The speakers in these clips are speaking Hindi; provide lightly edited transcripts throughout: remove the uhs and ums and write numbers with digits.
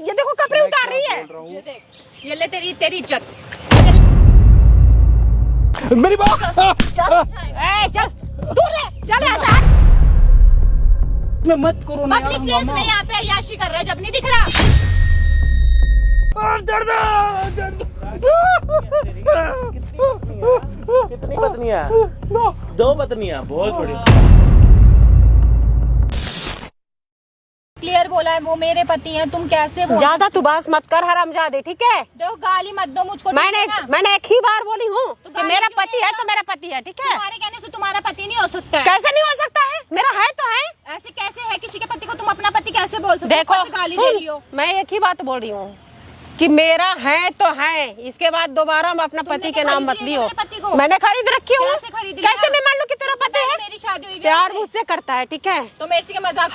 ये देखो कपड़े उतार रही है। ये देख, ये ले तेरी इज्जत। मेरी बात चल दूर रह, चल ऐसा मैं मत करो ना पब्लिक प्लेस में यहाँ पे अय्याशी कर रहा है जब नहीं दिख रहा। कितनी पत्नियां? दो पत्नियां, बहुत बढ़िया। क्लियर बोला है, वो मेरे पति हैं। तुम कैसे बोल? ज्यादा तू बात मत कर हरामजादे, ठीक है? दो गाली मत दो मुझको। मैंने एक ही बार बोली हूँ कि मेरा पति है तो मेरा पति है, ठीक है? तुम्हारे कहने से तुम्हारा पति नहीं हो सकता है। कैसे नहीं हो सकता है? मेरा है तो है। ऐसे कैसे है? किसी के पति को तुम अपना पति कैसे बोल सकते हो? देखो कैसे गाली दे रही हो? मैं एक ही बात बोल रही हूँ कि मेरा है तो है, इसके बाद दोबारा अपना पति के नाम मत लियो। मैंने खरीद रखी हूँ। कैसे मैं मान लूँ कि तेरा पति है? मेरी शादी हुई प्यार मुझसे करता है, ठीक है? तो मेरे से मजाक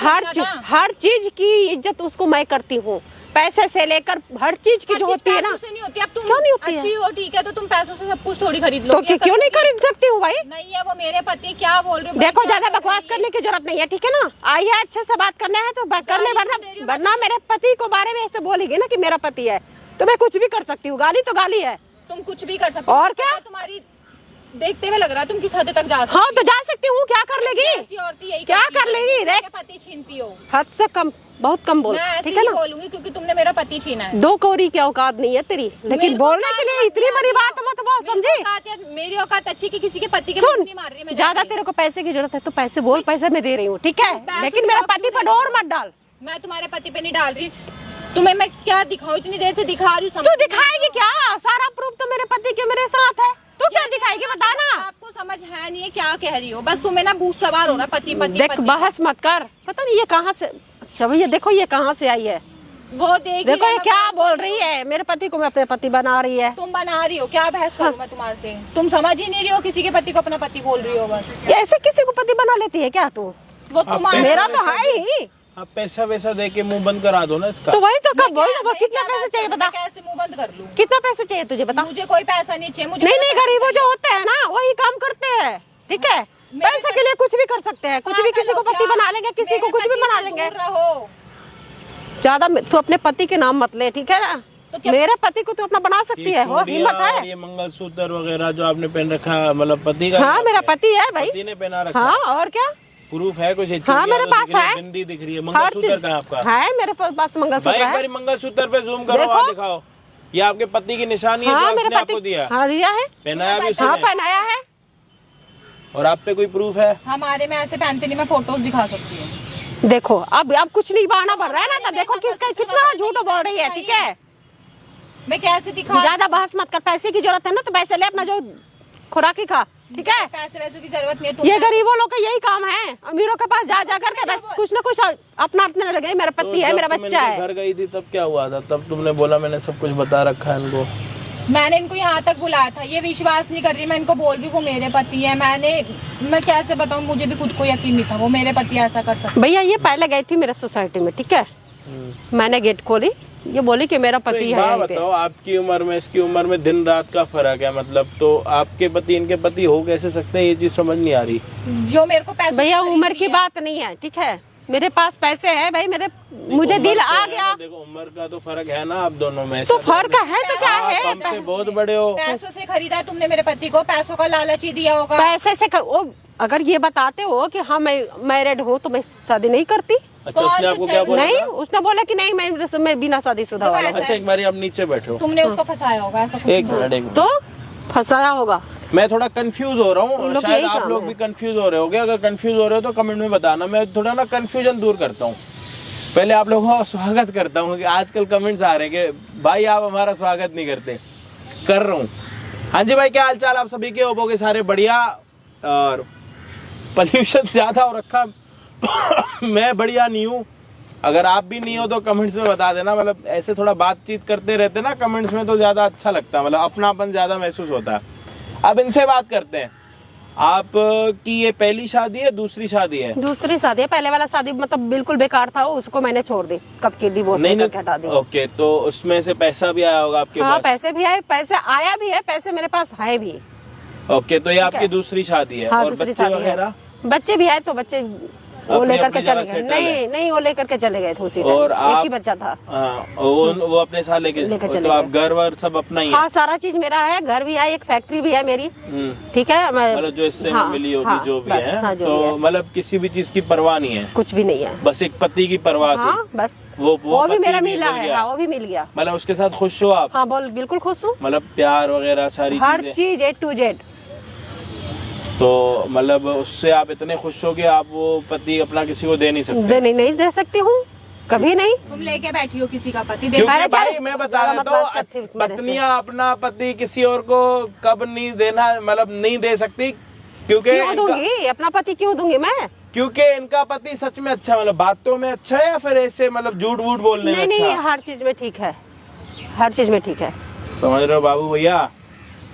हर चीज की इज्जत उसको मैं करती हूँ, पैसे से लेकर हर चीज की जो होती है ना। नहीं होती। अब तुम क्यों नहीं होती अच्छी हो, ठीक है, तो तुम पैसों से सब कुछ थोड़ी खरीद लो। तो क्यों नहीं खरीद सकती हूँ भाई? नहीं है वो मेरे पति। क्या बोल रहे हो? देखो ज्यादा बकवास करने की जरूरत नहीं है, ठीक है ना? आई है अच्छे से बात करना है तो करने, वरना मेरे पति को बारे में ऐसे बोलेगी ना कि मेरा पति है तो मैं कुछ भी कर सकती हूँ। गाली तो गाली है। तुम कुछ भी कर सकते हो। और क्या? तुम्हारी देखते हुए लग रहा है तुम किस हद तक जा सकती हाँ तो जा सकती हूँ। क्या कर लेगी? क्या कर लेगी? पति छीनती हो। हद से कम, बहुत कम बोल, ठीक है ना? बोलूंगी क्योंकि तुमने मेरा पति छीना है। दो कौड़ी की औकात नहीं है तेरी, लेकिन बोलने के लिए इतनी बड़ी बात मत बोल, समझी? मेरी औकात अच्छी कि किसी के पति के सुन, नहीं मार रही। ज्यादा तेरे को पैसे की जरूरत है तो पैसे बोल, पैसे मैं दे रही हूँ, ठीक है? लेकिन मेरा पति पर डोर मत डाल। मैं तुम्हारे पति पे नहीं डाल रही। तुम्हें मैं क्या दिखाऊं? इतनी देर से दिखा रही हूँ। तू दिखाएगी क्या? सारा प्रूफ तो मेरे पति के मेरे साथ है। तू क्या दिखाएगी बता ना? आपको समझ है नहीं है क्या कह रही हो? बस तुम्हें ना भूत सवार हो रहा। पति पति देख, बहस मत कर। पता नहीं ये कहाँ से, अच्छा भैया देखो ये कहाँ से आई है। वो देखो ये क्या बोल रही है, मेरे पति को मैं अपने पति बना रही है। तुम बना रही हो? क्या बहस करूं मैं तुम्हारे से? तुम समझ ही नहीं रही हो। किसी के पति को अपना पति बोल रही हो बस। ऐसे किसी को पति बना लेती है क्या तू? वो तुम्हारा मेरा तो है ही। आप पैसा वैसा दे के मुंह बंद करा दो ना इसका। तो वही तो कब कितना पैसे चाहिए बता? कैसे मुंह बंद कर लूं? कितना पैसे चाहिए तुझे बता? मुझे कोई पैसा नहीं चाहिए। मुझे नहीं, गरीबों जो होते हैं ना वही काम करते हैं, ठीक है? पैसे के लिए कुछ भी कर सकते हैं, कुछ भी, किसी को पति बना लेंगे, किसी को कुछ भी बना लेंगे। ज्यादा तू अपने पति के नाम मत ले, ठीक है ना? मेरे पति को तू अपना बना सकती है, वो हिम्मत है। ये मंगलसूत्र वगैरह जो आपने पहन रखा, मतलब पति का? हाँ मेरा पति है भाई। पति ने पहना रखा? हाँ और क्या? प्रूफ है कुछ? हाँ मेरे पास है। बिंदी दिख रही है। हर मंगलसूत्र चीज कहाँ आपका है मेरे पास? मंगलसूत्र है। भाई मंगलसूत्र पे जूम करो, वहाँ दिखाओ। ये आपके पति की निशानी है जो उसने आपको दिया? हाँ दिया है। पहनाया भी उसने? हाँ पहनाया है। और आप पे कोई प्रूफ है? हमारे में ऐसे पहनते नहीं। मैं फोटोज दिखा सकती हूँ। देखो अब कुछ नहीं बहाना बढ़ रहा है ना, तो देखो किसका कितना झूठ बोल रही है, ठीक है? मैं कैसे दिखा? ज्यादा बहस मत कर। पैसे की जरूरत है ना तो पैसे ले, अपना जो खुराकी खा, ठीक है? पैसे वैसे की जरूरत नहीं है। ये गरीबों लोग का यही काम है, अमीरों के पास जा जा करके बस कुछ न कुछ अपना अपने लगे। मेरा पति है, मेरा बच्चा है। घर गई थी तब क्या हुआ था? तब तुमने बोला मैंने सब कुछ बता रखा है इनको। मैंने इनको यहाँ तक बुलाया था, ये विश्वास नहीं कर रही। मैं इनको बोल रही हूँ वो मेरे पति है। मैं कैसे बताऊँ? मुझे भी खुद को यकीन नहीं था वो मेरे पति ऐसा कर सकते। भैया ये पहले गई थी मेरे सोसाइटी में, ठीक है? मैंने गेट खोली, ये बोली कि मेरा पति है। बताओ, आपकी उम्र में इसकी उम्र में दिन रात का फर्क है, मतलब तो आपके पति इनके पति हो कैसे सकते हैं? ये चीज समझ नहीं आ रही। जो मेरे को पैसे, भैया उम्र की बात नहीं है, ठीक है? मेरे पास पैसे है भाई, मुझे दिल आ गया। देखो उम्र का तो फर्क है ना आप दोनों में। तो फर्क है तो क्या है? हमसे बहुत बड़े हो। पैसों से खरीदा तुमने मेरे पति को? पैसों का लालच ही दिया होगा। पैसे से अगर ये बताते हो कि हाँ मैं मैरिड हूँ तो मैं शादी नहीं करती। अच्छा उसने आपको क्या बोला? नहीं, उसने बोला कि नहीं मैं बिना शादीशुदा वाला। अच्छा एक बार आप नीचे बैठो। तुमने उसको फंसाया होगा ऐसा? एक मिनट। तो फंसाया होगा। मैं थोड़ा कंफ्यूज हो रहा हूँ, शायद आप लोग भी कंफ्यूज हो रहे होगे। अगर कंफ्यूज हो रहे हो तो कमेंट में बताना, मैं थोड़ा ना कंफ्यूजन दूर करता हूँ। पहले आप लोगों का स्वागत करता हूँ कि आजकल कमेंट्स आ रहे हैं कि भाई आप हमारा स्वागत नहीं करते। कर रहा हूँ। हाँ जी भाई, क्या हाल चाल आप सभी के? होगे सारे बढ़िया। और पोल्यूशन ज्यादा हो रखा मैं बढ़िया नहीं हूँ। अगर आप भी नहीं हो तो कमेंट्स में बता देना। मतलब ऐसे थोड़ा बातचीत करते रहते ना कमेंट्स में तो ज्यादा अच्छा लगता है, मतलब अपनापन ज्यादा महसूस होता है। अब इनसे बात करते हैं। आप की ये पहली शादी है, दूसरी शादी है? दूसरी शादी है। पहले वाला शादी मतलब बिल्कुल बेकार था, उसको मैंने छोड़ दी कब की डिवोर्स करके हटा दी। ओके, तो उसमें से पैसा भी आया होगा आपके पास? पैसे भी आए, पैसे आया भी है, पैसे मेरे पास है भी। ओके, तो ये आपकी दूसरी शादी है। हाँ, और दूसरी बच्चे शादी वगैरह? बच्चे भी है तो बच्चे वो अपनी- लेकर अपनी के चले जगह गए। settle है। नहीं नहीं, वो लेकर के चले गए थे उसी और टाइम। एक आप- ही बच्चा था। हाँ, वो अपने साथ लेके लेके तो चले आप गए। घर वर सब अपना ही है। हाँ, सारा चीज मेरा है, घर भी है, एक फैक्ट्री भी है मेरी, हम्म। ठीक है। मैं मतलब जो इससे हाँ, मिली होगी हाँ, जो भी बस, है, हाँ, जो तो भी है। मतलब किसी भी चीज की परवाह नहीं है, कुछ भी नहीं है। बस एक पति की परवाह थी। हाँ बस, वो वो भी पति मेरा भी मिला मिल है। गया। हाँ, वो भी मिल गया। मतलब उसके साथ खुश हो आप? हाँ बोल, बिल्कुल खुश हूँ। मतलब प्यार वगैरह सारी हर चीजें? चीज A to Z। तो मतलब उससे आप इतने खुश हो कि आप वो पति अपना किसी को दे नहीं सकते? नहीं दे सकती हूँ, कभी नहीं। तुम लेके बैठी हो किसी का पति, क्योंकि अरे भाई चल, मैं बता ज्यादा देता मत बहस करती हूँ, मेरे से। पत्नियां अपना पति किसी और को कब नहीं देना, मतलब नहीं दे सकती, क्योंकि क्यों दूंगी अपना पति, क्यों दूंगी मैं? क्योंकि इनका पति सच में अच्छा, मतलब बातों में अच्छा है या फिर ऐसे मतलब झूठ वूठ बोलने में नहीं अच्छा? नहीं, हर चीज में ठीक है, हर चीज में ठीक है। समझ रहे हो बाबू भैया?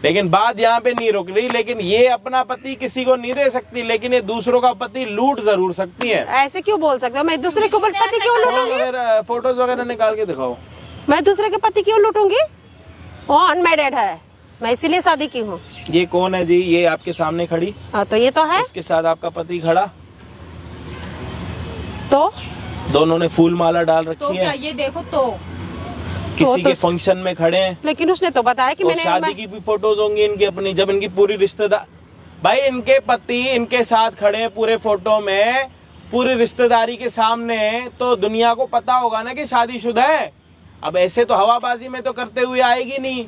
लेकिन बात यहाँ पे नहीं रुक रही। लेकिन ये अपना पति किसी को नहीं दे सकती, लेकिन ये दूसरों का पति लूट जरूर सकती है। ऐसे क्यों बोल सकते हो? मैं दूसरे के ऊपर पति क्यों लूटूंगी? फोटोज वगैरह निकाल के दिखाओ। मैं दूसरे के पति क्यों लूटूंगी? वो अनमेरिड है, मैं इसीलिए शादी की हूँ। ये कौन है जी? ये आपके सामने खड़ी, हाँ तो ये तो है। इसके साथ आपका पति खड़ा, तो दोनों ने फूल माला डाल तो रखी क्या है, ये देखो तो किसी तो- के फंक्शन में खड़े हैं, लेकिन उसने तो बताया कि और मैंने शादी की भी फोटोज होंगी इनकी अपनी, जब इनकी पूरी रिश्तेदार, भाई इनके पति इनके साथ खड़े हैं पूरे फोटो में, पूरी रिश्तेदारी के सामने, तो दुनिया को पता होगा ना कि शादीशुदा है। अब ऐसे तो हवाबाजी में तो करते हुए आएगी नहीं।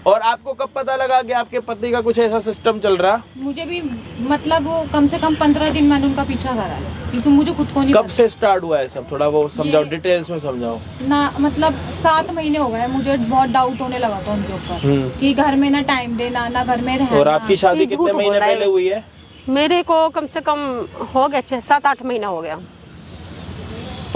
और आपको कब पता लगा कि आपके पति का कुछ ऐसा सिस्टम चल रहा? मुझे भी मतलब वो कम से कम 15 दिन मैंने उनका पीछा करा है, क्योंकि मुझे खुद को नहीं कब पता। से स्टार्ट हुआ है सब? थोड़ा वो समझाओ, ये- डिटेल्स में समझाओ। ना मतलब 7 महीने हो गए, मुझे बहुत डाउट होने लगा था उनके ऊपर कि घर में ना टाइम देना, ना घर में रहना। और आपकी शादी ये कितने झूठ महीने बोल रहा है। पहले हुई है? मेरे को कम से कम हो गया 6-7-8 महीना हो गया।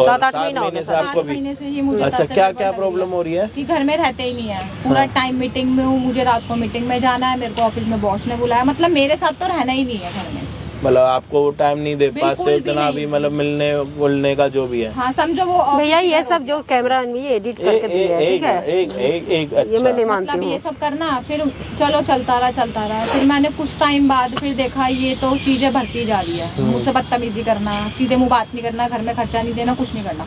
और 7-8 7 महीना हो महीने गया से सर। आपको 7 भी? महीने से ये मुझे अच्छा, टॉर्चर क्या लेवल क्या लग प्रॉब्लम रही हो रही है? कि घर में रहते ही नहीं है, पूरा टाइम मीटिंग में हूँ, मुझे रात को मीटिंग में जाना है, मेरे को ऑफिस में बॉस ने बुलाया, मतलब मेरे साथ तो रहना ही नहीं है घर में। मतलब आपको टाइम नहीं दे बिल्कुल पाते भी इतना नहीं। भी, मतलब मिलने बोलने का जो भी है। हाँ समझो वो office भैया ये में सब जो कैमरा में ये एडिट करके दिए है, ठीक है, एक ये मैं नहीं अच्छा। मानती मतलब ये हूँ। सब करना, फिर चलो चलता रहा। फिर मैंने कुछ टाइम बाद फिर देखा ये तो चीजें बढ़ती जा रही है, मुझसे बदतमीजी करना, सीधे मुंह बात नहीं करना, घर में खर्चा नहीं देना, कुछ नहीं करना।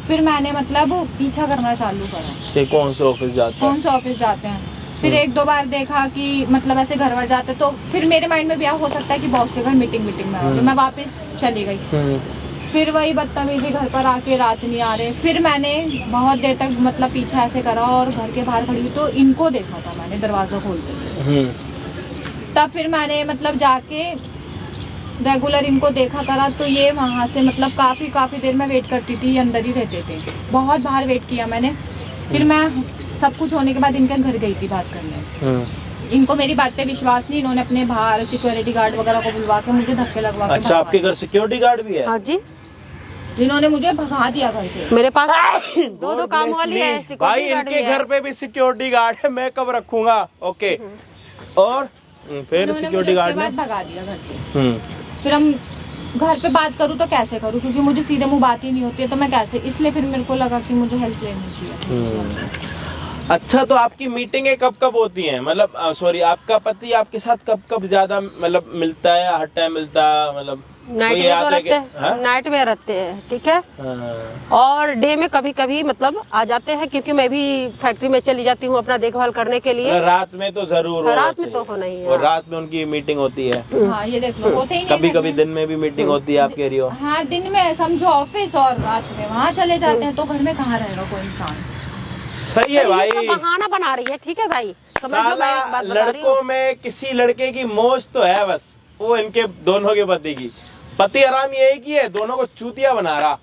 फिर मैंने मतलब पीछा करना चालू करा, ये कौन से ऑफिस जाते हैं? कौन से ऑफिस जाते हैं। फिर 1-2 बार देखा कि मतलब ऐसे घर वर जाते, तो फिर मेरे माइंड में भी हो सकता है कि बॉस के घर मीटिंग में आओगे, मैं वापस चली गई। फिर वही बदतमीजी, घर पर आके रात नहीं आ रहे। फिर मैंने बहुत देर तक मतलब पीछा ऐसे करा और घर के बाहर खड़ी हुई, तो इनको देखा था मैंने दरवाजा खोलते हुए। तब फिर मैंने मतलब जाके रेगुलर इनको देखा करा, तो ये वहाँ से मतलब काफी देर में वेट करती थी, ये अंदर ही रहते थे। बहुत बाहर वेट किया मैंने। फिर मैं सब कुछ होने के बाद इनके घर गई थी बात करने। इनको मेरी बात पे विश्वास नहीं, इन्होंने अपने बाहर सिक्योरिटी गार्ड वगैरह को बुलवा के मुझे धक्के लगवा के अच्छा, आपके घर सिक्योरिटी गार्ड भी है? हाँ जी, इन्होंने मुझे भगा दिया घर से। मेरे पास 2 काम God वाली bless है, me। सिक्योरिटी भाई गार्ड इनके भी है। घर पे भी सिक्योरिटी गार्ड है, मैं कब रखूंगा? ओके। और फिर इन्होंने मुझे सिक्योरिटी उसके गार्ड बाद ने भगा दिया घर से। फिर हम घर पे बात करूँ तो कैसे करूँ, क्योंकि मुझे सीधे मुंह बात ही नहीं होती है, तो मैं कैसे, इसलिए फिर मेरे को लगा कि मुझे हेल्प लेनी चाहिए। अच्छा, तो आपकी मीटिंगें कब कब होती हैं? मतलब सॉरी, आपका पति आपके साथ कब कब ज्यादा मतलब मिलता है, हर टाइम मिलता है? मतलब नाइट कोई में याद तो है रहते कि- हाँ? हैं, नाइट में रहते हैं, ठीक है। हाँ। और डे में कभी कभी मतलब आ जाते हैं, क्योंकि मैं भी फैक्ट्री में चली जाती हूँ अपना देखभाल करने के लिए। मतलब रात में तो जरूर होना रात में तो चाहिए। होना ही है। और रात में उनकी मीटिंग होती है, हाँ ये देख लो, होते ही नहीं कभी घर कभी में। दिन में भी मीटिंग होती है, आप कह रही हो? हाँ दिन में समझो ऑफिस, और रात में वहाँ चले जाते हैं, तो घर में कहाँ रहेगा कोई इंसान। सही है भाई। ये सब बहाना बना रही है, ठीक है भाई, समझ लो, मैं एक साला बात बता रही हूँ। लड़कों में किसी लड़के की मौज तो है, बस वो इनके दोनों के पति की। पति आराम ये एक ही है, दोनों को चूतिया बना रहा।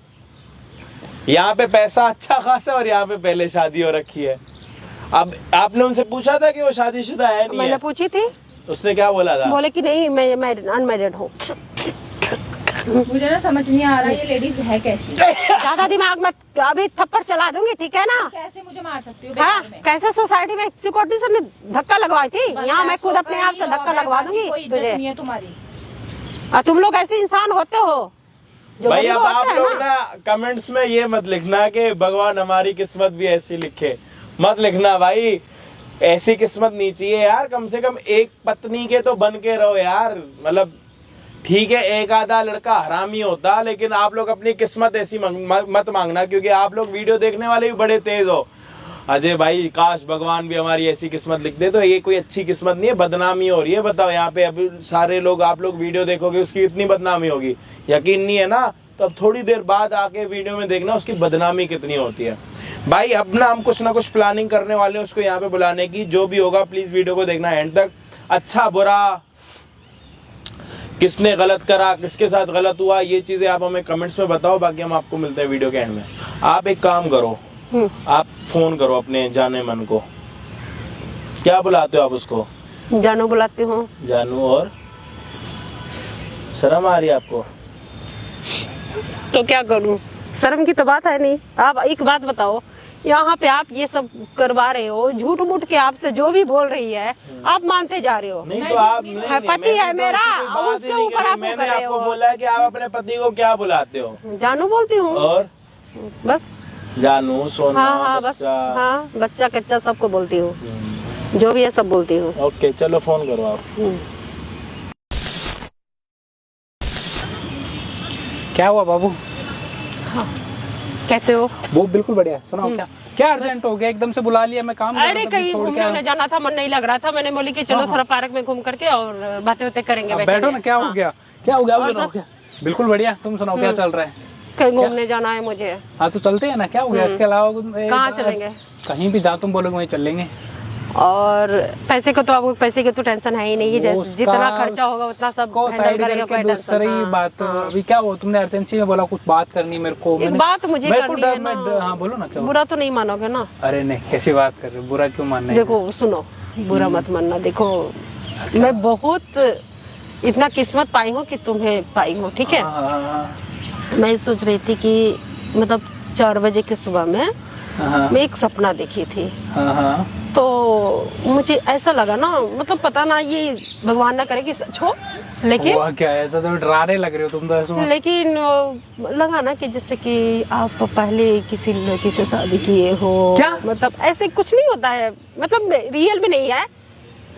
यहाँ पे पैसा अच्छा खासा और यहाँ पे पहले शादी हो रखी है। अब आपने उनसे पूछा था कि वो शादीशुदा है नहीं मैंने है? पूछी थी, उसने क्या बोला था? बोले कि नहीं, मैं अनमेरिड हूँ। मुझे ना समझ नहीं आ रहा ये लेडीज है कैसी। ज्यादा दिमाग मत, अभी थप्पड़ चला दूंगी, ठीक है ना। कैसे मुझे मार सकती हूँ हाँ, बेकार में। कैसे सोसाइटी में सिक्योरिटी से धक्का लगवाई थी, यहाँ मैं खुद अपने आप से धक्का लगवा दूंगी कोई इज्जत तुझे। नहीं है तुम्हारी। तुम लोग ऐसे इंसान होते हो जो भाई गरीब अब होते आप हैं लोग ना। ना कमेंट्स में ये मत लिखना कि भगवान हमारी किस्मत भी ऐसी लिखे, मत लिखना भाई। ऐसी किस्मत नहीं चाहिए यार, कम से कम एक पत्नी के तो बन के रहो यार। मतलब ठीक है एक आधा लड़का हरामी होता, लेकिन आप लोग अपनी किस्मत ऐसी मत मांगना, क्योंकि आप लोग वीडियो देखने वाले भी बड़े तेज हो। अजय भाई काश भगवान भी हमारी ऐसी किस्मत लिख दे, तो ये कोई अच्छी किस्मत नहीं है, बदनामी हो रही है। बताओ यहाँ पे अभी सारे लोग, आप लोग वीडियो देखोगे उसकी इतनी बदनामी होगी, यकीन नहीं है ना, तो अब थोड़ी देर बाद आके वीडियो में देखना उसकी बदनामी कितनी होती है। भाई अपना हम कुछ ना कुछ प्लानिंग करने वाले हैं उसको यहाँ पे बुलाने की, जो भी होगा प्लीज वीडियो को देखना एंड तक। अच्छा बुरा, किसने गलत करा, किसके साथ गलत हुआ, ये चीजें आप हमें कमेंट्स में बताओ, बाकी हम आपको मिलते हैं वीडियो के एंड में। आप एक काम करो, आप फोन करो अपने जाने मन को, क्या बुलाते हो आप उसको? जानू बुलाती हूँ। जानू, और शर्म आ रही है आपको? तो क्या करूँ, शर्म की तो बात है नहीं। आप एक बात बताओ, यहाँ पे आप ये सब करवा रहे हो, झूठ मूठ के आपसे जो भी बोल रही है आप मानते जा रहे हो। नहीं तो आप पति है मेरा, उसके ऊपर आप मैंने आपको बोला है कि आप अपने पति को क्या बुलाते हो? जानू बोलती हूँ। और बस जानू, सोना, हाँ बस, हाँ बच्चा कच्चा सबको बोलती हूँ, जो भी है सब बोलती हूँ। ओके चलो फोन करो आप। क्या हुआ बाबू? हाँ, कैसे हो? वो बिल्कुल बढ़िया। सुनाओ क्या अर्जेंट हो गया, एकदम से बुला लिया, मैं काम अरे कहीं घूमने जाना था, मन नहीं लग रहा था, मैंने बोली कि चलो थोड़ा पार्क में घूम करके और बातें बातें करेंगे। बैठो ना, क्या हो गया? क्या हो गया? बिल्कुल बढ़िया, तुम सुनाओ क्या चल रहा है? कहीं घूमने जाना है मुझे। हाँ तो चलते हैं ना, क्या हो गया? इसके अलावा कहाँ चलेंगे? कहीं भी जहाँ तुम बोलोगे वहीं चल लेंगे। और पैसे को तो आपको पैसे की तो टेंशन है ही नहीं, जैसे जितना खर्चा होगा उतना सब हैंडल करेगा, कोई टेंशन नहीं। दूसरी बात अभी क्या हो, तुमने अर्जेंसी में बोला कुछ बात करनी मेरे को। एक बात मुझे करनी है ना। हाँ बोलो ना, क्या बुरा तो नहीं मानोगे ना? अरे नहीं, कैसी बात कर रहे हो, बुरा क्यों मानना है? देखो सुनो, बुरा मत मानना। देखो मैं बहुत इतना किस्मत पाई हूँ कि तुम्हें पाई हूँ, ठीक है? मैं सोच रही थी कि मतलब 4 बजे की सुबह में मैं एक सपना देखी थी। तो मुझे ऐसा लगा ना, मतलब पता ना, ये भगवान ना करे कि सच हो, लेकिन क्या ऐसा तो डराने लग रहे हो तुम तो ऐसा। लेकिन लगा ना कि जैसे कि आप पहले किसी लड़की से शादी किए हो। क्या? मतलब ऐसे कुछ नहीं होता है, मतलब रियल में नहीं है,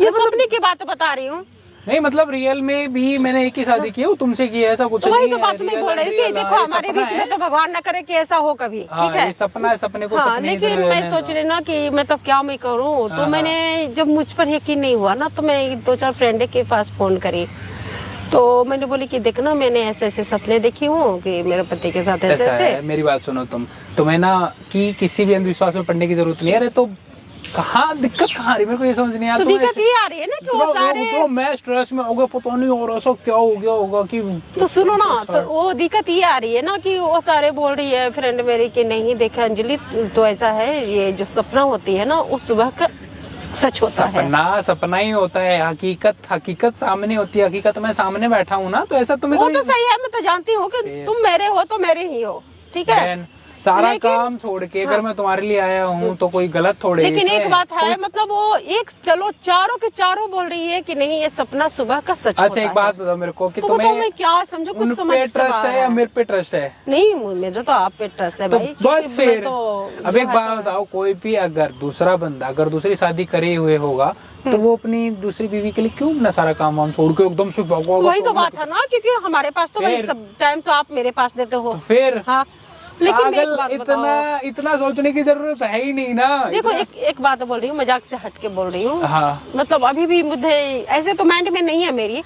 ये सपने की बात बता रही हूँ। नहीं मतलब रियल में भी मैंने एक ही शादी की है, वो तुमसे की है, ऐसा कुछ नहीं है। वही तो बात मैं बोल रही हूँ कि देखो हमारे बीच में तो भगवान ना करे कि ऐसा हो कभी, ठीक है? सपना है, सपने को हाँ, लेकिन मैं सोच रही ना कि मतलब क्या मैं करूँ, तो मैंने जब मुझ पर यकीन नहीं हुआ ना, तो मैं 2-4 फ्रेंड के पास फोन करी, तो मैंने बोली कि देखना मैंने ऐसे ऐसे सपने देखी हूँ कि मेरे पति के साथ ऐसे ऐसे। मेरी बात सुनो, तुम्हें ना कि किसी भी अंधविश्वास में पड़ने की जरूरत नहीं है। अरे तो कहाँ दिक्कत कहाँ आ रही, मेरे को ये समझ नहीं आता। तो दिक्कत ये आ रही है ना कि वो सारे तो मैं स्ट्रेस में होगा, पता नहीं और ऐसा क्या हो गया होगा कि। तो सुनो ना, तो वो दिक्कत ये आ रही है ना कि वो सारे बोल रही है फ्रेंड मेरी कि नहीं देखा अंजलि तो ऐसा है, ये जो सपना होती है ना वो सुबह का सच होता है। सपना ही होता है, हकीकत सामने होती है। हकीकत मैं सामने बैठा हूँ ना, तो ऐसा तुम्हें वो तो सही है, मैं तो जानती हूँ कि तुम मेरे हो तो मेरे ही हो, ठीक है? सारा काम छोड़ के अगर मैं तुम्हारे लिए आया हूँ तो कोई गलत थोड़े। लेकिन एक बात है, मतलब वो एक चलो चारों के चारों बोल रही है कि नहीं ये सपना सुबह का सच होता है। अच्छा एक बात बताओ मेरे को कि तो तुम्हें मैं क्या समझो, कुछ समझ ट्रस्ट है या मेरे पे ट्रस्ट है? नहीं मेरे तो आप पे ट्रस्ट है भाई। बस फिर अब एक बात बताओ, कोई भी अगर दूसरा बंदा अगर दूसरी शादी करे हुए होगा तो वो अपनी दूसरी बीवी के लिए क्यों अपना सारा काम वाम छोड़ के एकदम से भागो? वही तो बात है ना, क्योंकि हमारे पास तो भाई सब टाइम तो आप मेरे पास देते हो। फिर हाँ, लेकिन मैं एक बात इतना सोचने की जरूरत है ही नहीं ना। देखो एक बात बोल रही हूँ, मजाक से हट के बोल रही हूँ। हाँ। मतलब अभी भी मुझे ऐसे तो माइंड में नहीं है मेरी,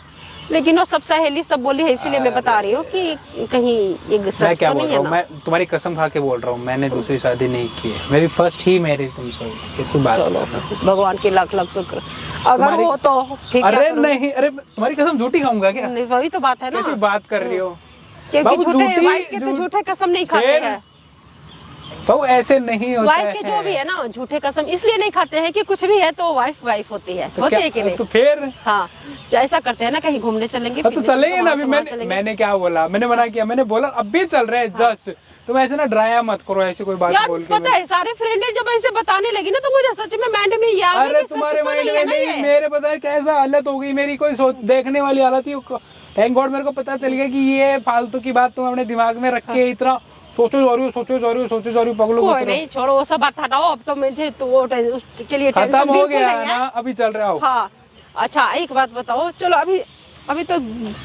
लेकिन वो सब सहेली सब बोली है, इसीलिए मैं बता रही हूँ कि कहीं ये सच तो नहीं है ना। मैं तुम्हारी कसम खा के बोल रहा हूँ, मैंने दूसरी शादी नहीं की है, मेरी फर्स्ट ही मैरिज तुमसे। कैसी बात? चलो भगवान की लाख लाख शुक्र, अगर वो तो ठीक है। अरे नहीं, अरे तुम्हारी कसम झूठी खाऊंगा क्या? वही तो बात है ना, कैसी बात कर रही हो? क्योंकि झूठे वाइफ के तो झूठे कसम नहीं खाते हैं। तो ऐसे नहीं होता है। वाइफ के जो भी है ना झूठे कसम इसलिए नहीं खाते हैं कि कुछ भी है तो वाइफ होती है, होती है कि नहीं? तो फिर हाँ, ऐसा करते हैं ना, कहीं घूमने चलेंगे तो चलेंगे ना। अभी मैंने क्या बोला, मैंने मना किया? मैंने बोला अभी चल रहे हैं जस्ट। तुम ऐसे ना डराया मत करो, ऐसी कोई बात बोल के। पता है सारे फ्रेंड जब ऐसे बताने लगी ना तो मुझे सच में माइंड में याद है। अरे तुम्हारे माइंड में नहीं, मेरे पता है कैसा हालत हो गई मेरी, कोई देखने वाली हालत थी। थैंक गॉड मेरे को पता चल गया कि ये फालतू की बात तुम अपने दिमाग में रख के इतना सोचो जा रही हो पगलो। कोई नहीं, छोड़ो वो सब बात हटाओ। अब तो मुझे तो वो उसके लिए खत्म हो गया ना, अभी चल रहा हो। हाँ अच्छा एक बात बताओ, चलो अभी अभी तो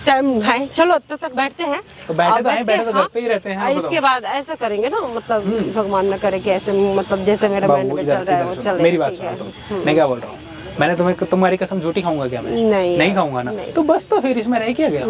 टाइम है, चलो तब तक बैठते हैं। तो बैठे तो हैं, बैठ बैठे के, तो घर पे ही रहते हैं। हाँ, इसके बाद ऐसा करेंगे ना, मतलब भगवान न करे कि ऐसे, मतलब जैसे मेरे माइंड में चल रहा है वो चले। मेरी बात सुनो तुम, मैं क्या बोल रहा हूँ, मैंने तुम्हारी कसम झूठी खाऊंगा क्या मैं? नहीं खाऊंगा ना, तो बस तो फिर इसमें रह क्या गया,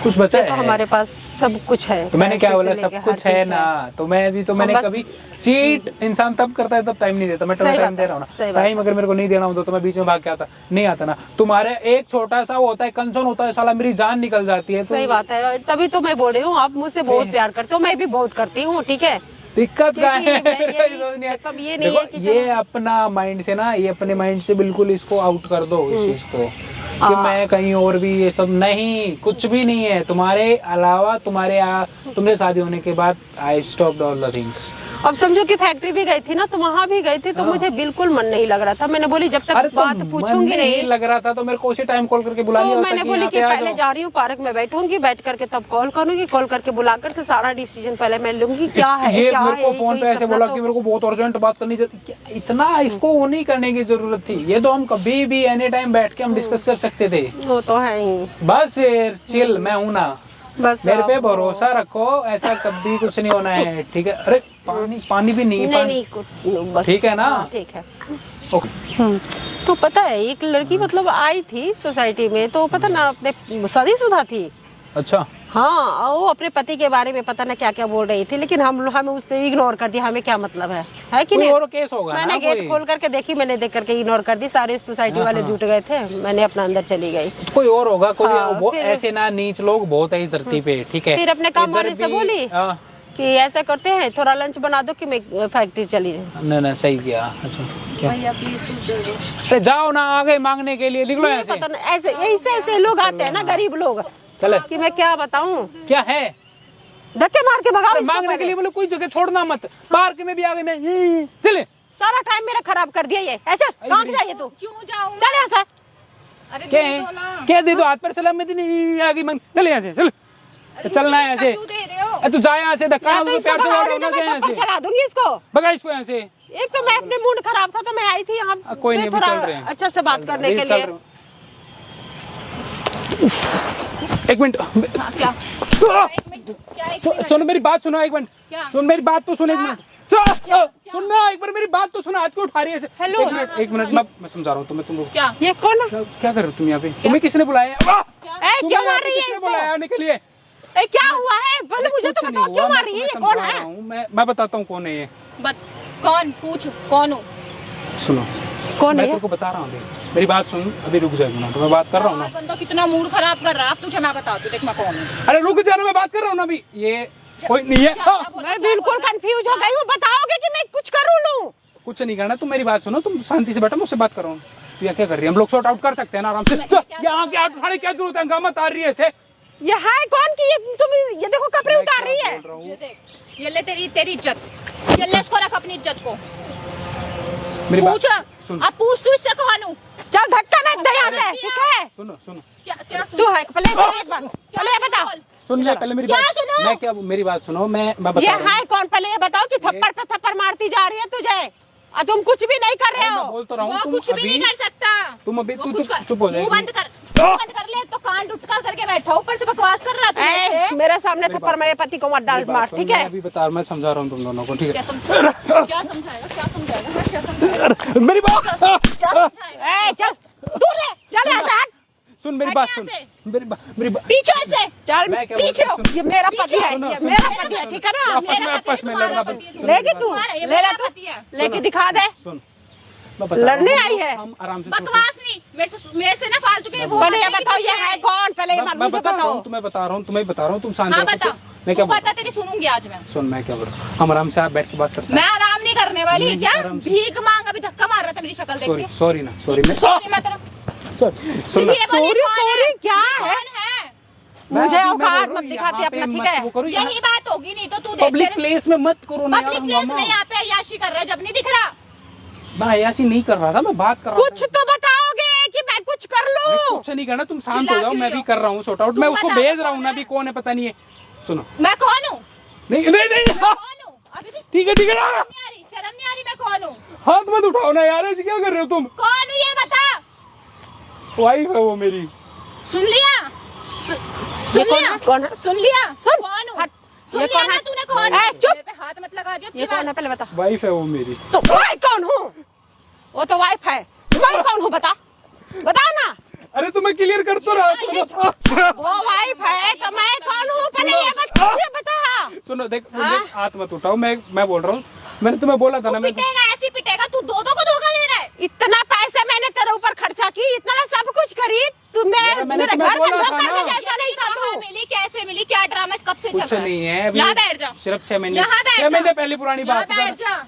कुछ बचा है? हमारे पास सब कुछ है। तो मैंने क्या बोला, सब कुछ है ना, तो मैं भी तो मैंने कभी चीट इंसान तब करता है तब टाइम नहीं देता। मैं टाइम दे रहा हूँ ना, टाइम अगर मेरे को नहीं देना हो तो मैं बीच में भाग के आता नहीं आता ना। तुम्हारे एक छोटा सा वो होता है, कंसर्न होता है, साला मेरी जान निकल जाती है। सही बात है, तभी तो मैं बोल रही हूँ, आप मुझसे बहुत प्यार करते हो, मैं भी बहुत करती हूँ, ठीक है। दिक्कत क्या है? मतलब ये नहीं है कि ये अपना माइंड से ना, ये अपने माइंड से बिल्कुल इसको आउट कर दो इस चीज को, कि मैं कहीं और भी, ये सब नहीं, कुछ भी नहीं है तुम्हारे अलावा। तुमसे शादी होने के बाद I stopped all the things. अब समझो कि फैक्ट्री भी गई थी ना, तो वहाँ भी गई थी, तो मुझे बिल्कुल मन नहीं लग रहा था। मैंने बोली जब तक बात पूछूंगी नहीं लग रहा था तो मेरे को उसी टाइम कॉल करके बुला लिया। तो मैंने बोली कि पहले जा रही हूँ पार्क में, बैठूंगी, बैठ करके तब कॉल करूंगी, कॉल करके बुला करके सारा डिसीजन पहले मैं लूंगी। क्या है ये क्या मेरे को फोन पे ऐसे बोला कि मेरे को बहुत अर्जेंट बात करनी चाहिए। इतना इसको वो नहीं करने की जरूरत थी, ये तो हम कभी भी एनी टाइम बैठ के हम डिस्कस कर सकते थे। वो तो है ही, बस यार चिल, मैं हूँ ना, बस मेरे पे भरोसा रखो, ऐसा कभी कुछ नहीं होना है, ठीक है? अरे पानी भी नहीं, बस ठीक है ना? हाँ, ठीक है। ओके। तो पता है एक लड़की मतलब आई थी सोसाइटी में, तो पता ना अपने शादीशुदा थी। अच्छा। हाँ, वो अपने पति के बारे में पता ना क्या क्या बोल रही थी, लेकिन हमें उससे इग्नोर कर दिया। हमें क्या मतलब है कि नहीं? और केस होगा मैंने ना, गेट खोल करके देखी, मैंने देख करके इग्नोर कर दी। सारे सोसाइटी वाले जुट गए थे, मैंने अपना अंदर चली गई। कोई और होगा, कोई हाँ, ऐसे ना नीच लोग बहुत है इस धरती पे, ठीक है? फिर अपने काम वाले से बोली कि ऐसा करते हैं, थोड़ा लंच बना दो कि मैं फैक्ट्री चली जाऊँ। नहीं सही किया। अच्छा भैया प्लीज कुछ दे दो। अरे जाओ ना आगे मांगने के लिए, निकलो ऐसे। पता नहीं, ऐसे ऐसे लोग आते हैं ना, गरीब लोग, चले कि मैं क्या बताऊं, क्या है? धक्के मार के भगाओ इसको मांगने के लिए बोले, कोई जगह छोड़ना मत, पार्क में भी आगे मैं चले। सारा टाइम मेरा खराब कर दिया ये। ऐसा कहाँ जाइए तू, क्यों जाऊँ? चल यहाँ से। अरे क्या दे है? दो ना। क्या दे दो? हाथ पर सलाम में नहीं आगे मांग, चले यहाँ से, चल। चलना है ऐसे, क्यों दे रहे हो? तू जा यहाँ से, धक्का या तो इसको भगा रही हूँ, मैं थप्पड़ चला दूंगी इसको। भगा इसको यहाँ से। एक तो मैं अपने मूड खराब था, तो मैं आई थी यहाँ कोई नहीं, थोड़ा चल रहे हैं, अच्छा से बात करने के लिए। एक मिनट, हाँ, क्या सुनो मेरी बात, सुनो एक मिनट, सुन मेरी बात तो सुन एक मिनट, सुनना एक बार मेरी बात तो सुना। हाथ क्यों उठा रही है? हेलो, एक मिनट, मैं समझा रहा हूँ तुम्हें। तुम क्या ये कौन है? क्या कर रहे हो तुम यहाँ पे? तुम्हें किसने बुलाया? क्यों मार रही है किसने इसको? बुलाया आने के लिए? क्या हुआ है? पहले मुझे तो बताओ, क्यों मार रही है? ये कौन है? मैं बताता हूँ कौन है ये। कौन? पूछ कौन हूँ? सुनो, कौन मैं है? तेरे को बता रहा हूँ, मेरी बात सुन, अभी रुक जाएगी ना, तो मैं बात कर रहा हूँ ना। बंदा कितना मूड खराब कर रहा है, अब तुझे मैं बता दूं, देख मैं कौन हूँ। अरे रुक जा, मैं बात कर रहा हूँ ना अभी। ये कोई नहीं है। मैं बिल्कुल कंफ्यूज हो गई हूँ, बताओगे कि मैं कुछ करूँ लूँ? कुछ नहीं करना, तुम मेरी बात सुनो, तुम शांति से बैठो, मुझसे बात करो। तू क्या कर रही है? हम लोग सॉर्ट आउट कर सकते हैं ना आराम से। यहाँ क्या उठाने क्या जरूरत है? हंगामा तार रही है ऐसे। ये है कौन की? तुम ये देखो कपड़े उतार रही है। ये देख, ये ले तेरी इज्जत, ये ले इसको रख अपनी इज्जत को। मेरी बात पूछ, अब पूछ तू इससे कौन हूँ? चल धक्का मत दे यहाँ से, ठीक है? सुनो, क्या तू है पहले ये बता। सुन ले पहले मेरी बात। सुनो? मैं क्या, मेरी बात सुनो, मैं बता ये रहा हूँ। है कौन? पहले ये बताओ कि थप्पड़ पे थप्पड़ मारती जा रही है तुझे, और तुम कुछ भी नहीं कर रहे मैं हो। बोल तो रहा हूँ, वो तुम कुछ भी नहीं कर सकता। तुम अभी वो तू कुछ कर- चुप हो जाए। मुंह बंद कर, मुंह बंद कर ले, तो कान टुटका करके बैठा, ऊपर से बकवास कर रहा था ऐसे। मेरे सामने थप्पड़ मेरे पति को मत डाल मार, ठीक है? मैं अभी बता, मैं समझा रहा हूँ तुम दोनों को, ठीक क्या है? समझाएगा? क्या समझाएगा? मेरी बात क्या समझाएगा? चल दूर रह, चल यहाँ से हट। सुन, मेरी हट बात यहाँ सुन, से। मेरी बात। पीछे से चल मैं क्या पीछे बोलता हो। हूँ, सुन। ये मेरा पति है, सुनो, ये सुनो, मेरा सुनो, पति है, सुनो, ठीक है ना? आपस में मेरा आपस में पति लड़ना तुम्हारा बंद। पति है। लेगी तू, ये ले मेरा ले पति है। तू, लेके दिखा दे। सुन, मैं बता रहा हूँ, लड़ने आई है। हम आराम से बकवास नहीं, मेरे से ना फालतू के वो पहले ये बातें बताओ की ये है कौन? पहले ये मैं मुझे बता रहा हूँ, बताओ। तुम्हें बता रहा हूँ, तुम शांत हाँ रहो। बता, मैं क्या तू बता, तेरी सुनूंगी आज मैं। सुन, मैं क्या बोल रहा हूँ, हम आराम से आप बैठ के बात करते हैं। मैं आराम नहीं करने वाली। नहीं, क्या आराम से। भीख मांग? अभी धक्का मार रहा था मेरी शक्ल देख सॉरी के। सॉरी ना, सॉरी मैं सॉरी मैं तेरा सुन ना, ये बोली कौन सॉरी है? क्या ये है? कौन है? मुझे मैं औकात बोल रहा मत हूँ, दिखाती यहाँ पे अपना, ठीक मत है? वो करो, यही बात होगी, नहीं तो तू देख पब्लिक प्लेस में मत करो ना यार पब्लिक प्लेस हंगामा। में यहाँ पे अय्याशी कर रहा है जब नहीं दिख रहा। मैं अय्याशी नहीं कर रहा था, मैं बात कर रहा कुछ तो बताओगे कि मैं कुछ कर था। लूं? कुछ नहीं करना, तुम शांत चिल्ला हो जाओ, क्यों मैं रही भी हो? कर रहा हूँ सॉर्ट आउट। तुम मैं उसको बताओ भेज रहा हूँ कौन ना, है? अभी कौन है पता नहीं है। सुनो, मैं कौन हूँ? नहीं हाँ, कौन हूँ? अभी भी ठीक है शर्म नहीं आ रही? शर्म नहीं आ रही? मैं कौन हूँ? हाथ मत उठाओ ना यार, ऐसे क्या कर रहे हो तुम? कौन हूँ ये बता। वाइफ है वो मेरी। सुन लिया? ये कौन है? कौन है? सुन लिया? सुन। कौन हूँ? हट। सुन ये लिया कौन ना है? तूने कौन? ए, चुप। मेरे पे हाथ मत लगा दियो। ये कौन है पहले बता। वाइफ है वो मेरी। तो मैं कौन हूँ? वो तो वाइफ है। मैं कौन हूँ बता, बताओ ना। अरे तुम्हें क्लियर कर तो रहा था। वो वाइफ है तो मैं कौन हूँ पहले ये बता। सुनो देख, हाथ मत उठाओ, मैं बोल रहा हूँ, मैंने तुम्हें बोला था ना। मैं पिटेगा, ऐसी पिटेगा तू, दो को धोखा दे रहा है। इतना पैसे मैंने तेरे ऊपर खर्चा की, इतना सब कुछ करी, तू मेरे मैंने घर तुम्हें का बोला था नौकर ना। भी जैसा नहीं था कहाँ तू। मिली, कैसे मिली, क्या ड्रामा कब से चल कुछ रहा है? नहीं है अभी, यहाँ बैठ जा। सिर्फ 6 महीने, यहाँ बैठ 6 जा। महीने पहले पुरानी यहाँ बात है। बैठ जा।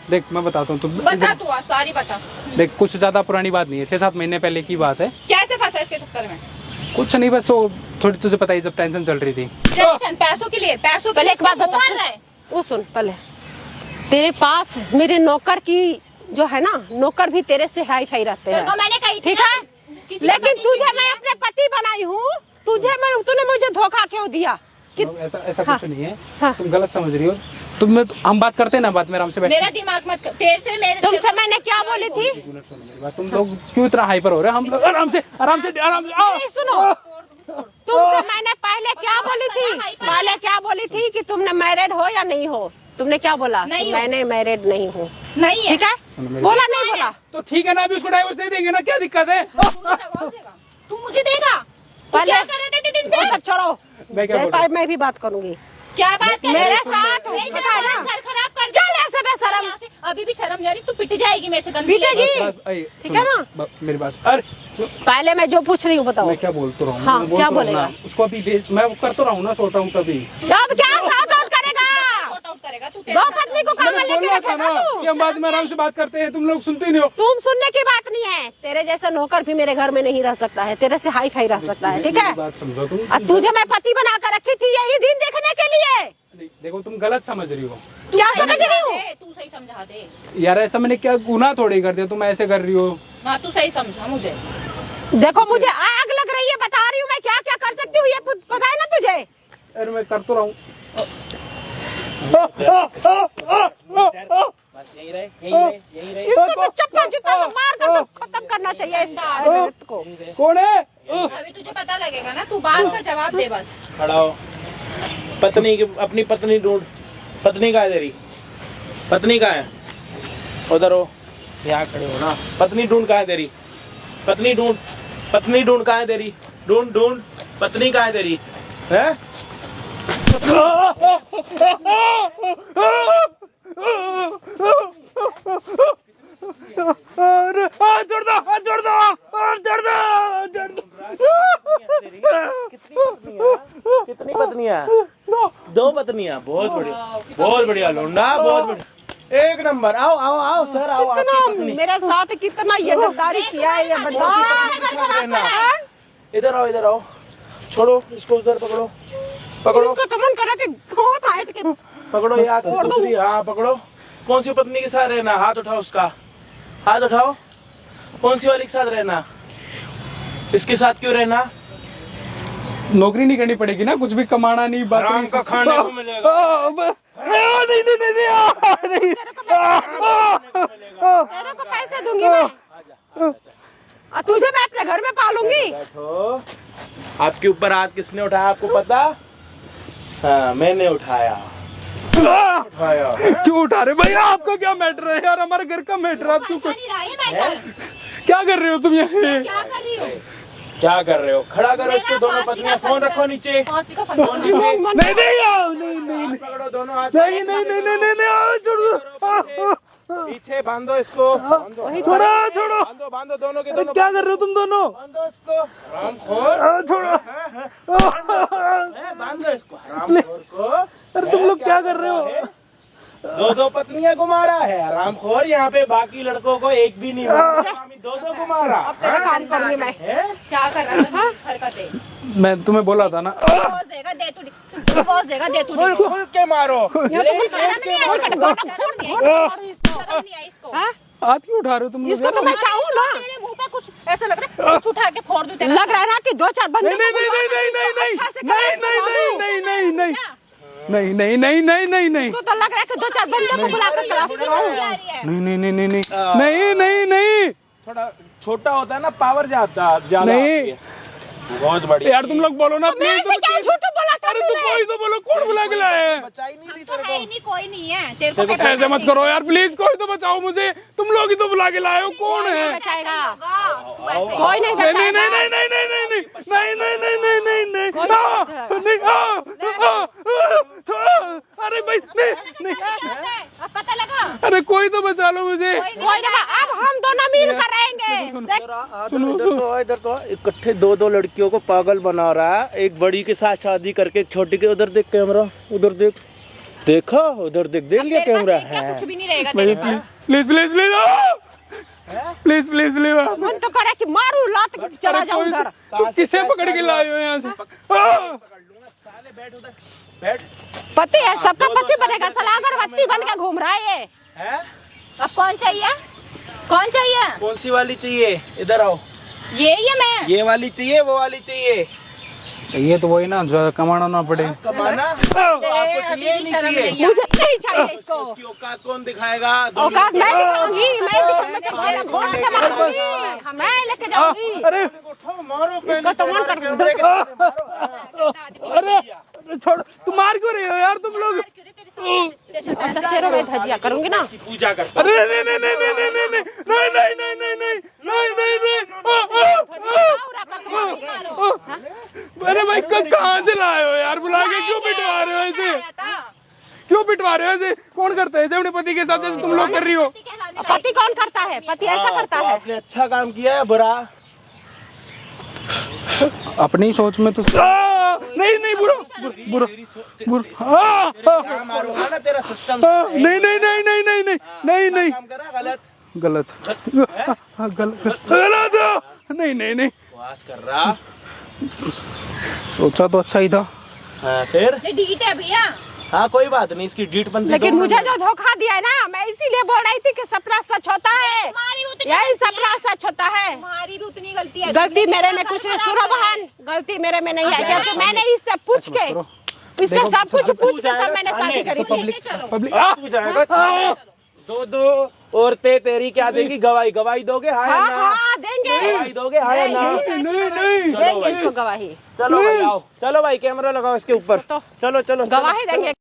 देख मैं बताता हूँ, तुम बता तू, सारी बता। देख कुछ ज्यादा पुरानी बात नहीं है, 6-7 महीने पहले की बात है। कैसे फंसा इसके चक्कर में? कुछ नहीं, बस वो थोड़ी तुझे पता ही, जब टेंशन चल रही थी। टेंशन पैसों के लिए, पैसों के पहले लिए एक बात इसको बता, मार रहा है। वो सुन पहले, तेरे पास मेरे नौकर की जो है ना, नौकर भी तेरे से हाई फाई रहते तेरे को हैं, मैंने कही थी ठीक ना, है? किसी का लेकिन पति तुझे नहीं मैं है। अपने पति बनाई हूँ, तूने मुझे धोखा क्यों दिया? कि ऐसा हाँ, कुछ नहीं है, हाँ। तुम गलत समझ रही हो। हम बात करते हैं ना, बात में आराम से बैठ। मेरा दिमाग मत कर, तेरे से मेरे तुमसे मैंने क्या बोली थी? एक मिनट सुनो मेरी बात, तुम लोग क्यों इतना हाइपर हो रहे हो? हम लोग आराम से नहीं, सुनो, तुमसे मैंने पहले क्या बोली थी? पहले क्या बोली थी कि तुमने मैरिड हो या नहीं हो? तुमने क्या बोला? नहीं कि हूँ। मैंने मैरिड नहीं हूँ, नहीं है। ठीक है? बोला नहीं बोला? तो ठीक है ना, अभी उसको डाइवोर्स दे देंगे ना, क्या दिक्कत है? तू मुझे देगा? तू पहले क्या कर रहे थे दिन वो से? सब छोड़ो, मैं क्या बोल रहा हूँ? मैं भी बात करूंगी। क्या बात कर मेरे रहे हो? साथ बेशरम, पता है ना? घर खराब कर चल ऐसे बेशरम। यहाँ से। अभी भी शर्म नहीं आ रही, तू पिट जाएगी मेरे से गंदी पिटेगी? लड़की। ठीक है ना? मेरी बात, अरे पहले मैं जो पूछ रही हूँ बताओ। मैं क्या बोल तो रहा हूँ, हाँ, मैं बोल क्या तो रहा हूँ बोलेगा? ना, उसको अभी मैं कर तो रहा हूँ ना, सोता हूँ तभी। अब क्या सॉर्ट आउट करेगा? सॉर्ट आउट करेगा तू। दो पत्नी को काम में मैंने लेके बोला था रखेगा ना तू? कि हम बाद में आराम से बात करते हैं, तुम लोग सुनते ही नहीं हो। तुम सुनने की बात नहीं है, तेरे जैसा नौकर भी मेरे घर में नहीं रह सकता है, तेरे से हाई फाई रह सकता है, ठीक है? मेरी बात समझो तुम। और तुझे मैं पति बना कर रखी थी यही दिन देखने के लिए। देखो तुम गलत समझ रही हो क्या समझ रही हूँ? तू सही समझा दे यार, ऐसा मैंने क्या गुनाह थोड़ी कर दिया, तुम ऐसे कर रही हो। ना, तू सही समझा मुझे। देखो मुझे आग लग रही है, बता रही हूँ मैं क्या क्या कर सकती हूँ, ये पता है ना तुझे? अरे मैं कर तो रहा हूँ। बस यही रहे। इसको तो चप्पल जूता से मार कर खत्म करना चाहिए इस औरत को। कौन है? अभी तुझे पता लगेगा ना, तू बात का जवाब दे बस। खड़ा हो। पत्नी की, अपनी पत्नी ढूंढ। पत्नी कहाँ है तेरी? पत्नी कहाँ है? उधर हो, यहाँ खड़े हो ना। पत्नी ढूंढ, कहाँ है तेरी? पत्नी ढूंढ, पत्नी ढूंढ, कहाँ है तेरी? ढूंढ ढूंढ, पत्नी कहाँ है तेरी? है? कितनी पत्नियां? 2 पत्नियां। बहुत बढ़िया लौंडा, बहुत बढ़िया, एक नंबर। आओ आओ आओ सर, आओ। आपकी पत्नी मेरे साथ कितना ये गद्दारी किया है ये बंदा। इधर आओ, इधर आओ। छोड़ो इसको, उधर पकड़ो, पकड़ो, इसको कमन करा के बहुत हाइट के पकड़ो। ये हाथ दूसरी, हाँ पकड़ो। कौन सी पत्नी के साथ रहना? हाथ उठाओ उसका, हाथ उठाओ। कौन सी वाली के साथ रहना? इसके साथ क्यों रहना? नौकरी नहीं करनी पड़ेगी ना, कुछ भी कमाना नहीं, बात हराम का खाने को मिलेगा। नहीं। तेरे को पैसे दूंगी मैं, और तुझे मैं अपने घर में पालूंगी। बैठो। आपके ऊपर हाथ किसने उठाया आपको पता? हाँ, मैंने उठाया। क्यों उठा रहे भैया? आपका क्या मैटर है यार? हमारे घर का मैटर है, आप क्यों नहीं रहा ये मैटर। क्या कर रहे हो तुम यहाँ? क्या कर रही हो? क्या कर रहे हो? खड़ा करो इसको, दोनों पत्नियां। फोन रखो नीचे, फांसी का फोन फंदा। नीचे। नहीं, पकड़ो दोनों हाथ। नहीं, छोड़ पीछे बांधो इसको, बांधो, छोड़ो। बांधो दोनों के दोनों। क्या कर रहे हो तुम दोनों? बांधो इसको, हरामखोर। छोड़ो। बांधो इसको, हरामखोर को। अरे तुम लोग क्या कर रहे हो? 2 पत्नियां को मारा है हरामखोर। यहाँ पे बाकी लड़कों को एक भी नहीं मारा, 2 को मारा। तेरा काम करूंगी मैं। है? क्या कर रहा है? हरकतें। मैं तुम्हें बोला था ना। डिवोर्स देगा, दे तू डिवोर्स देगा, दे तू डिवोर्स। खुल के मारो। शर्म नहीं आई इसको। हाँ? हाथ क्यों उठा रहे हो तुम लोग? इसको तो मैं चाहूँ ना, तेरे मुंह पे कुछ ऐसा लग रहा है, कुछ उठा के फोड़ दूं तेरा। लग रहा है ना कि 2-4 बंदे नहीं। इसको तो लग रहा है कि 2-4 बंदे को बुलाकर क्लास कराऊं। नहीं। थोड़ा छोटा होता है ना, पावर ज्यादा नहीं। आती है। बहुत बढ़िया यार तुम लोग बोलो ना मेरे प्लीज। से क्या झूठ बोला था अरे तू तूने? कोई तो बोलो, कौन बुला के लाया है? बचा ही नहीं रही तो तेरे है को। ही नहीं, कोई नहीं है तेरे को पता ऐसे मत करो यार प्लीज, कोई तो बचाओ मुझे। तुम लोग ही तो बुला के लाए हो, कौन है? नहीं बचाएगा, तू ऐसे कोई नहीं नहीं बचाएगा। नहीं नहीं नहीं नहीं नहीं नहीं नहीं नहीं नहीं नहीं नहीं नहीं कोई आ, नहीं नहीं अरे भाई नहीं नहीं, अब पता लगा। अरे कोई तो बचा लो मुझे। कोई नहीं, अब हम दोनों मिल कर रहेंगे। देख, इधर तो इकट्ठे दो दो लड़कियों को पागल बना रहा है, एक बड़ी के साथ शादी करके एक छोटी के। उधर देख कैमरा, उधर देख, देखा उधर देख, देख लिया तेरे पास कैमरा एक क्या है। कुछ भी नहीं रहेगा तेरे please pass. Please please please please please please मन तो करे कि मारू लात के चला जाऊं घर। तुम किसे पकड़ के लाए हो यहाँ से? साले बैठ उधर, बैठ। पति है, सबका पति बनेगा। साला अगरबत्ती बन के घूम रहा है ये। है? अब कौन चाहिए, कौन चाहिए? कौन सी वाली चाहिए? इधर आओ। ये मैं ये वाली चाहिए, वो वाली चाहिए? चाहिए तो वही ना, जो कमाना ना पड़े। कमाना आपको चाहिए नहीं चाहिए? मुझे नहीं चाहिए इसको। उसकी औकात कौन दिखाएगा? औकात मैं दिखाऊंगी, मैं दिखाऊंगी, घोड़ा से मारूंगी, मैं लेके जाऊंगी। अरे मारो इसको तो मन कर अरे छोड़, तुम मार क्यों रहे हो यार तुम लोग? तेरे में धजिया करूंगी ना। पूजा करता। अरे नहीं नहीं नहीं नहीं नहीं नहीं नहीं नहीं नहीं नहीं नहीं नहीं नहीं नहीं। अरे भाई कहाँ से लाए हो यार? बुला के क्यों पिटवा रहे हो ऐसे? क्यों पिटवा रहे हो ऐसे? कौन करता है ऐसे अपने पति के साथ जैसे तुम लोग कर रही हो? पति कौन करता है? पति ऐसा करता है। आपने अच्छा काम किया है, बुरा अपनी सोच में तो नहीं नहीं बुरा बुरा बुरा मारूंगा ना तेरा सिस्टम। नहीं नहीं नहीं नहीं नहीं नहीं नहीं नहीं काम करा गलत, गलत गलत नहीं नहीं नहीं, वास कर रहा। सोचा तो अच्छा ही था। हाँ, फिर डीट है भैया। हाँ कोई बात नहीं, इसकी डीट बनती लेकिन मुझे जो धोखा दिया है ना, मैं इसीलिए बोल रही थी कि सपना सच होता है। यही सपना सच होता है। तुम्हारी भी उतनी गलती है। गलती मेरे में कुछ नहीं। सुनो बहन, गलती मेरे में नहीं है, क्योंकि मैंने इससे पूछ के, इससे सब कुछ पूछ के तब मैंने शादी करी थी। पब्लिक दो दो औरतें तेरी क्या देगी? गवाही, गवाही दोगे? हाँ या हाँ ना? हाँ देंगे, गवाही दोगे? हाँ या ना? नहीं नहीं देंगे इसको गवाही। चलो भाई आओ, चलो भाई कैमरा लगाओ इसके ऊपर। चलो चलो गवाही देंगे।